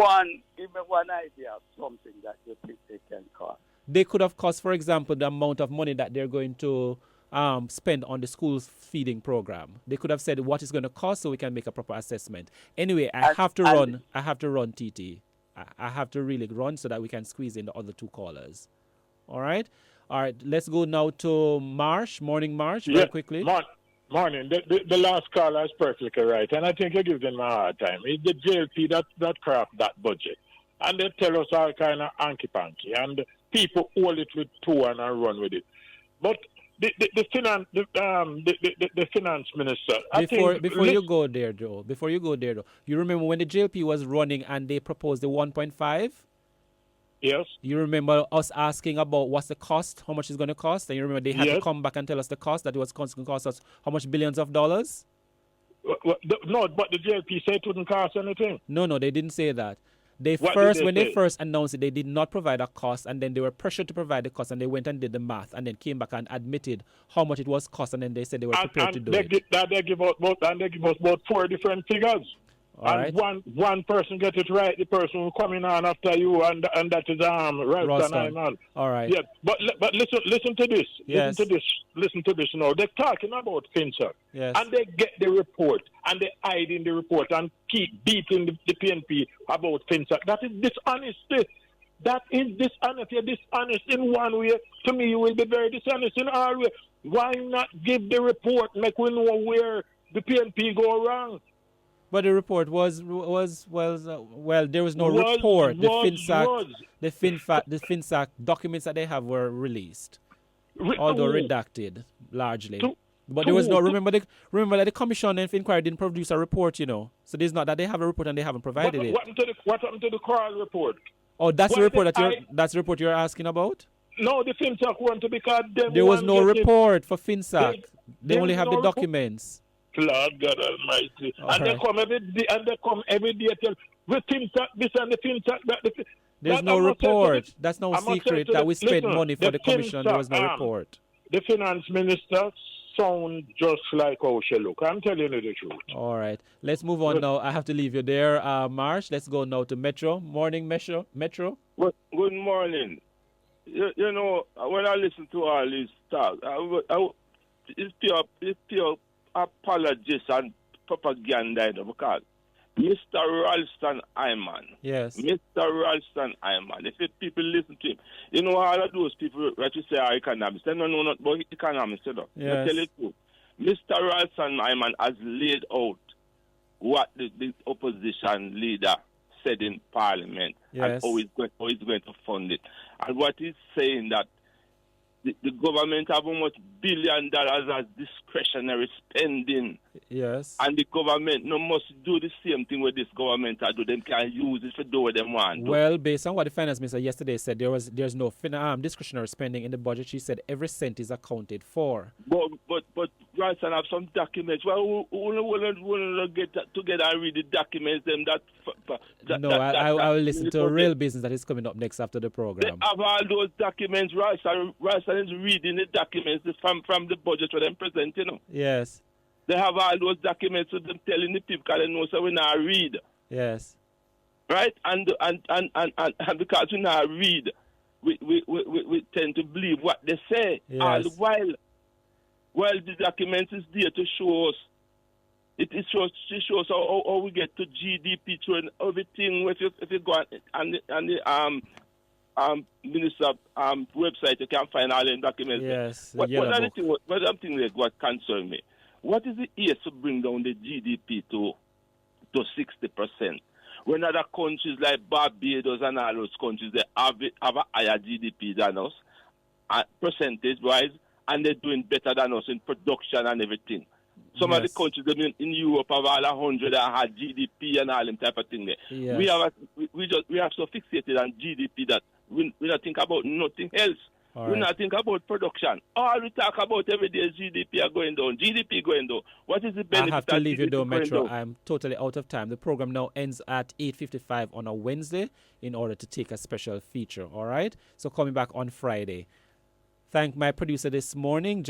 one idea of something that you think they can cost. They could have cost, for example, the amount of money that they're going to spend on the school's feeding program. They could have said what it's going to cost so we can make a proper assessment. Anyway, I have to run. I have to run, TT. I have to really run so that we can squeeze in the other two callers. All right? All right, let's go now to Marsh. Morning, Marsh, very quickly. Morning. The last caller is perfectly right, and I think I give them a hard time. It's the JLP that craft that budget, and they tell us all kind of hanky-panky, and people hold it with two and run with it. But the finance minister. Before you go there, Joe. You remember when the JLP was running and they proposed the 1.5? Yes. You remember us asking about what's the cost, how much it's going to cost, and you remember they had to come back and tell us the cost, that it was going to cost us how much billions of dollars? No, but the JLP said it wouldn't cost anything. No, they didn't say that. They first announced it, they did not provide a cost, and then they were pressured to provide the cost, and they went and did the math, and then came back and admitted how much it was cost, and then they said they were prepared to do it. They give us about 4 different figures. All and right. one person get it right, the person who coming on after you, and that is Ralston Sycofant. All right. Yeah, but listen to this. Yes. Listen to this. Now they're talking about FinSec. Yes. And they get the report and they hide in the report and keep beating the PNP about FinSec. That is dishonesty. That is dishonesty. You're dishonest in one way. To me, you will be very dishonest in all way. Why not give the report? Make we know where the PNP go wrong. But the report was there was no report. The FinSac documents that they have were released, although redacted largely. But there was no remember that the Commission of Inquiry didn't produce a report, So there's not that they have a report and they haven't provided it. What happened to the Coral report? Oh, that's the report that's the report you're asking about? No, the FinSac want to be called them. There was no report for FinSac. They only have the documents. Lord God Almighty. They come every day tell with FinSac this and the FinSac that. There's no report. That's no secret that we spent money for the Commission. There was no report. The finance minister sound just like how she look. I'm telling you the truth. All right. Let's move on now. I have to leave you there, Marsh. Let's go now to Metro. Morning, Metro. Good morning. You know, when I listen to all these talk, it's pure apologies and propaganda because Mr. Ralston Sycofant. Yes. Mr. Ralston Sycofant. If people listen to him, all of those people that you say are economists, they don't know not about economists, Yes. I tell you too. Mr. Ralston Sycofant has laid out what the opposition leader said in Parliament and how he's going to fund it. And what he's saying that the government have almost $1 billion as discretionary spending. Yes. And the government must do the same thing with this government do. Them can use it to do what they want. Well, based on what the finance minister yesterday said, there's no discretionary spending in the budget. She said every cent is accounted for. But Ralston have some documents. Well, who will get together and read the documents? I will listen to a real business that is coming up next after the program. They have all those documents. Ralston is reading the documents from the budget for them present, Yes. They have all those documents with them telling the people because they know so we not read. Yes. Right? And because we not read, we tend to believe what they say. Yes. All the while the document is there to show us. It shows how we get to GDP through everything. If you go on the minister website, you can find all the documents. Yes. What concerns me? What is the ease to bring down the GDP to 60%? When other countries like Barbados and all those countries, they have a higher GDP than us, percentage-wise, and they're doing better than us in production and everything. Some of the countries in Europe have all 100 that had GDP and all them type of thing there. Yes. We have so fixated on GDP that we don't think about nothing else. We not think about production. All we talk about every day is GDP are going down. GDP going down. What is the benefit? I have to leave you though, Metro. Down? I'm totally out of time. The program now ends at 8:55 on a Wednesday in order to take a special feature. All right. So coming back on Friday. Thank my producer this morning, Jess.